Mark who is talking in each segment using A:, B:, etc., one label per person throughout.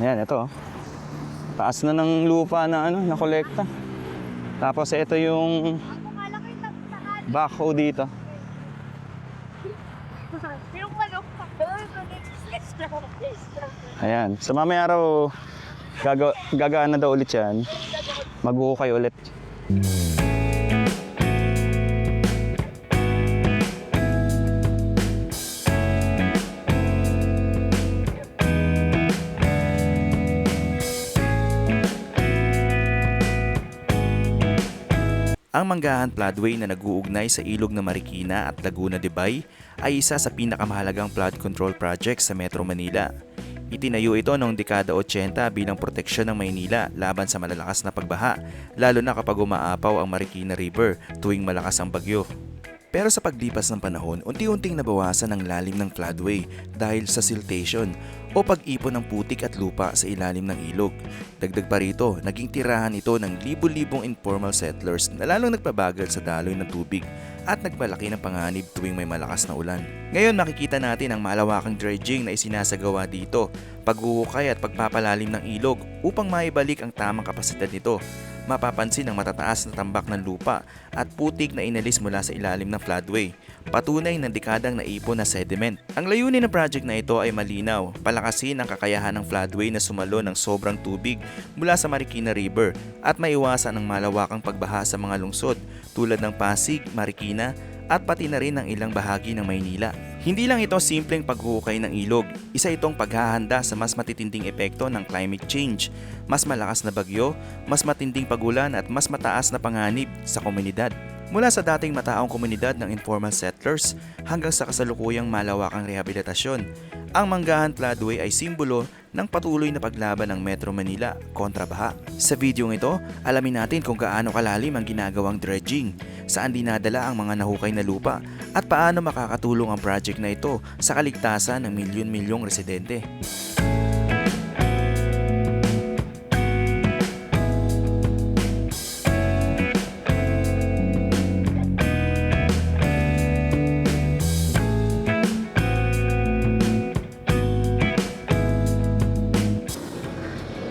A: Ayan, ito. Taas na ng lupa na na kolekta. Tapos ito yung backhoe dito. Ayan. So mamaya araw, gagaan na daw ulit yan. Mag-uukay ulit.
B: Ang Manggahan Floodway na nag-uugnay sa ilog ng Marikina at Laguna de Bay ay isa sa pinakamahalagang flood control project sa Metro Manila. Itinayo ito noong dekada 80 bilang proteksyon ng Maynila laban sa malalakas na pagbaha, lalo na kapag umaapaw ang Marikina River tuwing malakas ang bagyo. Pero sa paglipas ng panahon, unti-unting nabawasan ang lalim ng floodway dahil sa siltation o pag-ipon ng putik at lupa sa ilalim ng ilog. Dagdag pa rito, naging tirahan ito ng libu-libong informal settlers na lalong nagpabagal sa daloy ng tubig at nagpalaki ng panganib tuwing may malakas na ulan. Ngayon makikita natin ang malawakang dredging na isinasagawa dito, paghuhukay at pagpapalalim ng ilog upang maibalik ang tamang kapasidad nito. Mapapansin ang matataas na tambak ng lupa at putik na inalis mula sa ilalim ng floodway, patunay ng dekadang naipon na sediment. Ang layunin ng project na ito ay malinaw, palakasin ang kakayahan ng floodway na sumalo ng sobrang tubig mula sa Marikina River at maiwasan ang malawakang pagbaha sa mga lungsod tulad ng Pasig, Marikina at pati na rin ang ilang bahagi ng Maynila. Hindi lang ito simpleng paghuhukay ng ilog, isa itong paghahanda sa mas matitinding epekto ng climate change, mas malakas na bagyo, mas matinding pagulan at mas mataas na panganib sa komunidad. Mula sa dating mataong komunidad ng informal settlers hanggang sa kasalukuyang malawakang rehabilitasyon, ang Manggahan Floodway ay simbolo ng patuloy na paglaban ng Metro Manila kontra baha. Sa videong ito, alamin natin kung gaano kalalim ang ginagawang dredging, saan dinadala ang mga nahukay na lupa, at paano makakatulong ang project na ito sa kaligtasan ng milyon-milyong residente.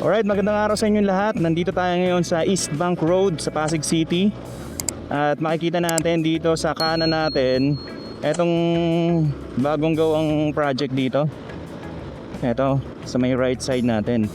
A: Alright, magandang araw sa inyong lahat. Nandito tayo ngayon sa East Bank Road sa Pasig City. At makikita natin dito sa kanan natin etong bagong gawang project dito. Ito, sa may right side natin.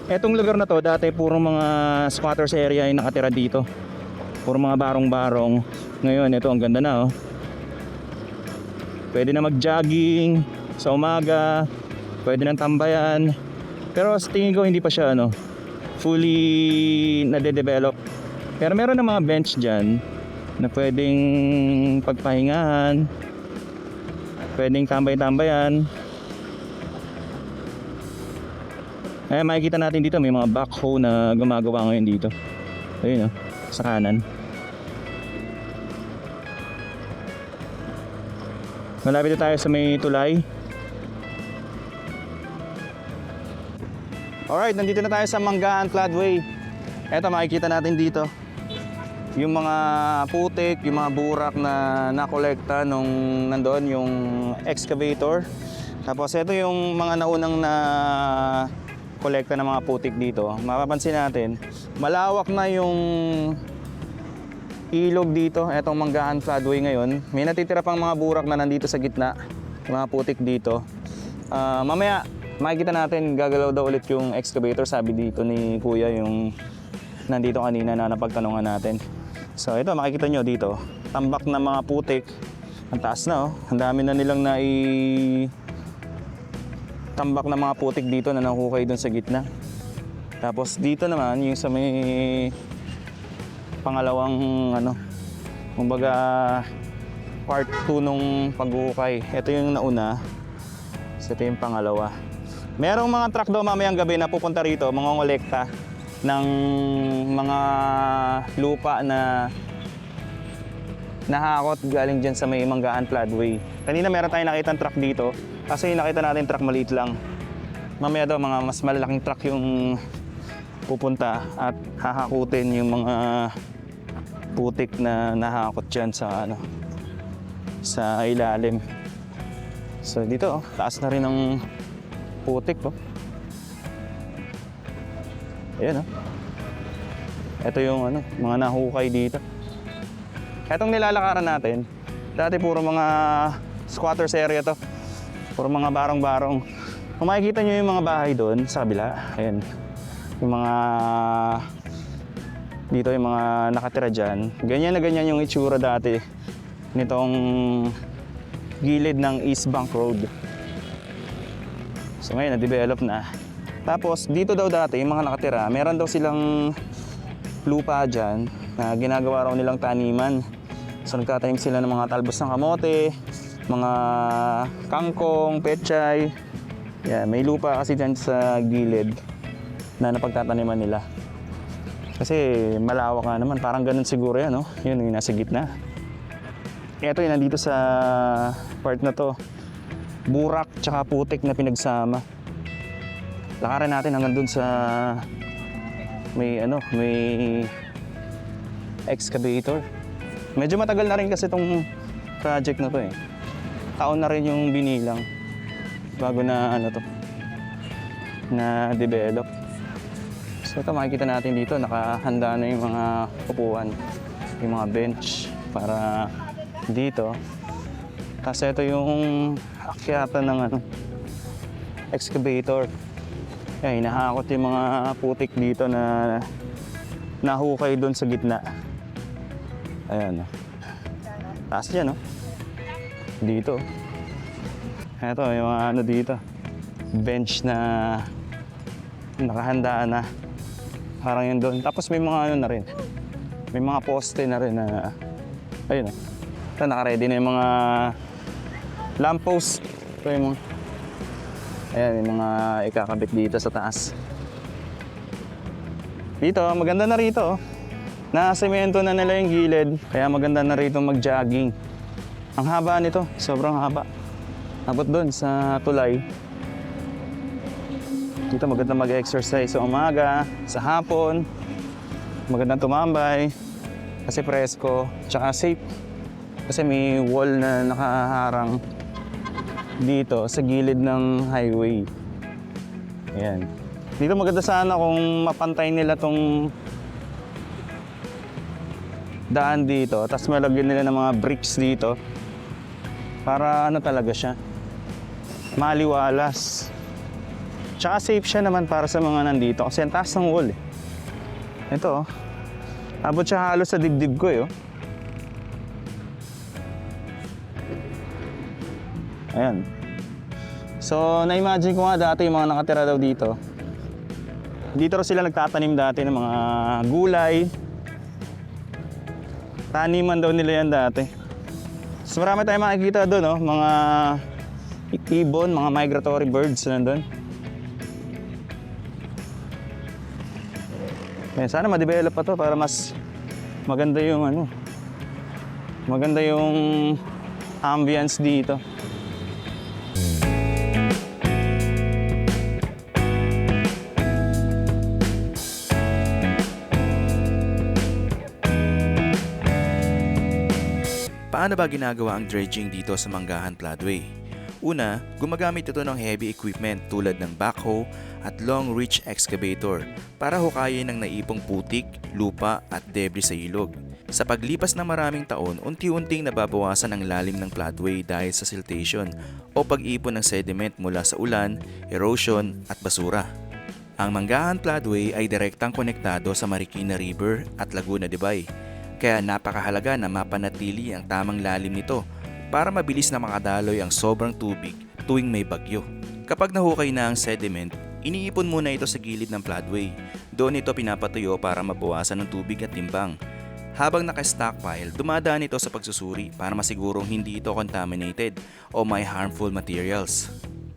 A: Etong lugar na to, dati puro mga squatters area yung nakatira dito. Puro mga barong-barong. Ngayon, ito ang ganda na, oh. Pwede na mag-jogging sa umaga. Pwede nang tambayan. Pero sa tingin ko hindi pa siya fully nade-develop. Pero meron na mga bench dyan na pwedeng pagpahingahan, pwedeng tambay-tambayan. Ay, makikita natin dito may mga backhoe na gumagawa ngayon dito. Ayun, sa kanan. Malapit na tayo sa may tulay. Alright, nandito na tayo sa Manggahan Floodway. Eto, makikita natin dito yung mga putik, yung mga burak na nakolekta nung nandoon yung excavator. Tapos ito yung mga naunang na kolekta ng mga putik dito. Mapapansin natin, malawak na yung ilog dito. Etong Manggahan Floodway ngayon. May natitira pang mga burak na nandito sa gitna, mga putik dito. Mamaya makikita natin, gagalaw daw ulit yung excavator, sabi dito ni Kuya, yung nandito kanina na napagtanungan natin. So ito, makikita nyo dito, tambak na mga putik. Ang taas na, oh. Ang dami na nilang tambak na mga putik dito na nahukay dun sa gitna. Tapos dito naman, yung sa may pangalawang kumbaga part 2 nung paghuhukay. Ito yung nauna, so ito yung pangalawa. Merong mga truck daw mamayang gabi na pupunta rito, mangongolekta ng mga lupa na nahakot galing dyan sa may Manggahan Floodway. Kanina meron tayong nakitang truck dito, kasi yung nakita natin truck maliit lang. Mamaya daw mga mas malalaking truck yung pupunta at hahakutin yung mga putik na nahakot dyan sa sa ilalim. So dito, taas na rin ng putik, oh. Ayan, oh. Ito yung ano, mga nahukay dito. Etong nilalakaran natin, dati puro mga squatters area to. Puro mga barong-barong. Kung makikita nyo yung mga bahay doon sa kabila, ayan. Yung mga dito yung mga nakatira dyan. Ganyan na ganyan yung itsura dati nitong gilid ng East Bank Road. So ngayon na-develop na. Tapos dito daw dati yung mga nakatira, meron daw silang lupa dyan na ginagawa raw nilang taniman. So nagtatanim sila ng mga talbos ng kamote, mga kangkong, pechay. Yan, may lupa kasi dyan sa gilid na napagtataniman nila. Kasi malawak nga naman, parang ganun siguro yan, no? Yun yung nasa gitna. Ito yung nandito sa part na to. Burak tsaka putik na pinagsama. Lakaran natin hanggang dun sa may excavator. Medyo matagal na rin kasi itong project na to eh. Taon na rin yung binilang bago na na develop. So ito makikita natin dito, nakahanda na yung mga upuan, yung mga bench para dito. Tapos ito yung akyatan ng excavator. Ay, hinahakot yung mga putik dito na nahukay doon sa gitna. Ayan. Taas dyan, no? Dito. Ito, yung mga dito. Bench na nakahanda na. Parang yun doon. Tapos may mga na rin. May mga poste na rin na... Ayun, ito, naka-ready na yung mga lamppost. Ito yung mga... Ayan, yung mga ikakabit dito sa taas. Dito, maganda na rito. Na-semento na nila yung gilid, kaya maganda na rito mag-jogging. Ang haba nito, sobrang haba. Abot doon sa tulay. Dito maganda mag-exercise sa umaga, sa hapon. Magandang tumambay kasi presko, tsaka safe. Kasi may wall na nakaharang dito sa gilid ng highway. Ayan. Dito maganda sana kung mapantay nila tong daan dito, tapos malagyan nila ng mga bricks dito para talaga siya maliwalas. Tsaka safe siya naman para sa mga nandito kasi ang taas ng wall eh. Ito abot siya halos sa dibdib ko eh. Ayan. So na-imagine ko nga dati yung mga nakatira daw dito. Dito raw sila nagtatanim dati ng mga gulay. Taniman daw nila yan dati. So marami tayong makikita doon, no? Mga ibon, mga migratory birds na doon. Sana ma-develop pa to para mas maganda yung maganda yung ambience dito.
B: Paano ba ginagawa ang dredging dito sa Manggahan Floodway? Una, gumagamit ito ng heavy equipment tulad ng backhoe at long reach excavator para hukayin ang naipong putik, lupa at debris sa ilog. Sa paglipas ng maraming taon, unti-unting nababawasan ang lalim ng floodway dahil sa siltation o pag-ipon ng sediment mula sa ulan, erosion at basura. Ang Manggahan Floodway ay direktang konektado sa Marikina River at Laguna de Bay. Kaya napakahalaga na mapanatili ang tamang lalim nito para mabilis na makadaloy ang sobrang tubig tuwing may bagyo. Kapag nahukay na ang sediment, iniipon muna ito sa gilid ng floodway. Doon ito pinapatuyo para mabawasan ng tubig at timbang. Habang naka-stockpile, dumadaan ito sa pagsusuri para masigurong hindi ito contaminated o may harmful materials.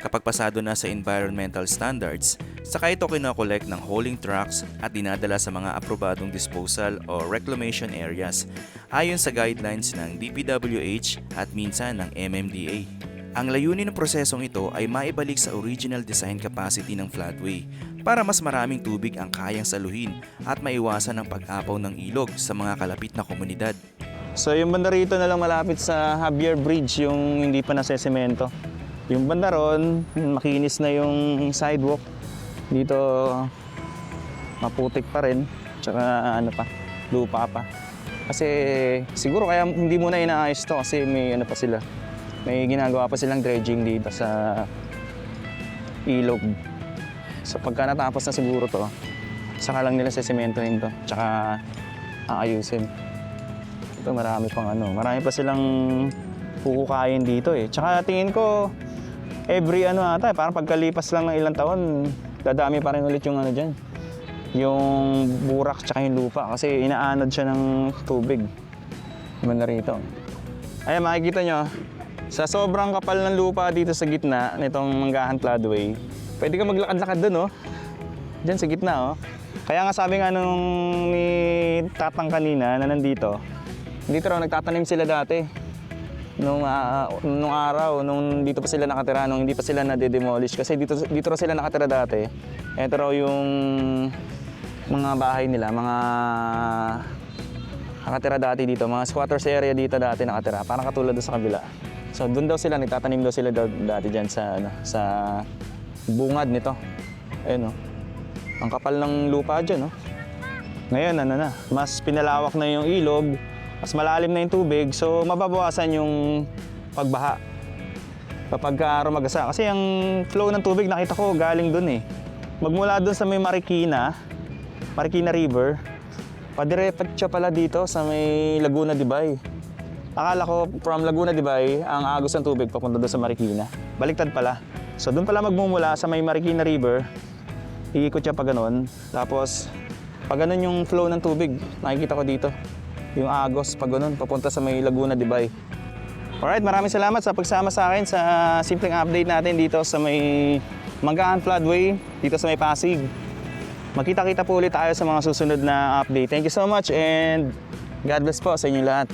B: Kapag pasado na sa environmental standards, saka ito kinokolekt ng hauling trucks at dinadala sa mga aprobadong disposal o reclamation areas ayon sa guidelines ng DPWH at minsan ng MMDA. Ang layunin ng prosesong ito ay maibalik sa original design capacity ng floodway para mas maraming tubig ang kayang saluhin at maiwasan ang pag-apaw ng ilog sa mga kalapit na komunidad.
A: So yung banda rito na lang malapit sa Javier Bridge, yung hindi pa nasesemento. Yung banda ron, makinis na yung sidewalk. Dito maputik pa rin, tsaka ano pa, lupa pa. Kasi siguro kaya hindi muna inaayos to kasi may ano pa sila, may ginagawa pa silang dredging dito sa ilog. So pagka natapos na siguro to, saka lang nila sesementohin to, tsaka aayusin. Ito marami pa silang huhukayin dito eh. Tsaka tingin ko, every parang pagkalipas lang ng ilang taon, dadami pa rin ulit yung dyan. Yung burak tsaka yung lupa kasi inaanod siya ng tubig. Banda rito. Ayan, makikita nyo, sa sobrang kapal ng lupa dito sa gitna nitong Manggahan Floodway, pwede ka maglakad-lakad dun, oh. Diyan sa gitna, oh. Kaya nga sabi nga nung ni Tatang kanina na nandito, dito raw nagtatanim sila dati. Nung araw, nung dito pa sila nakatira, nung hindi pa sila nade-demolish. Kasi dito raw sila nakatira dati. Ito raw yung mga bahay nila, mga nakatira dati dito. Mga squatters area dito dati nakatira, parang katulad doon sa kabila. So doon daw sila, nagtatanim daw sila dati dyan sa bungad nito. Ayun, oh. Ang kapal ng lupa dyan, oh. Ngayon, mas pinalawak na yung ilog, mas malalim na yung tubig, so mababawasan yung pagbaha kapag rumagasa. Kasi ang flow ng tubig nakita ko galing dun eh. Magmula dun sa may Marikina River, padiretso pala dito sa may Laguna de Bay. Akala ko from Laguna de Bay, ang agos ng tubig papunta doon sa Marikina. Baliktad pala. So dun pala magmumula sa may Marikina River, iikot siya pa ganun. Tapos pag ganun yung flow ng tubig, nakikita ko dito. Yung agos pag ganun, papunta sa may Laguna de Bay. Alright, maraming salamat sa pagsama sa akin sa simpleng update natin dito sa may Manggahan Floodway, dito sa may Pasig. Magkita-kita po ulit tayo sa mga susunod na update. Thank you so much and God bless po sa inyo lahat.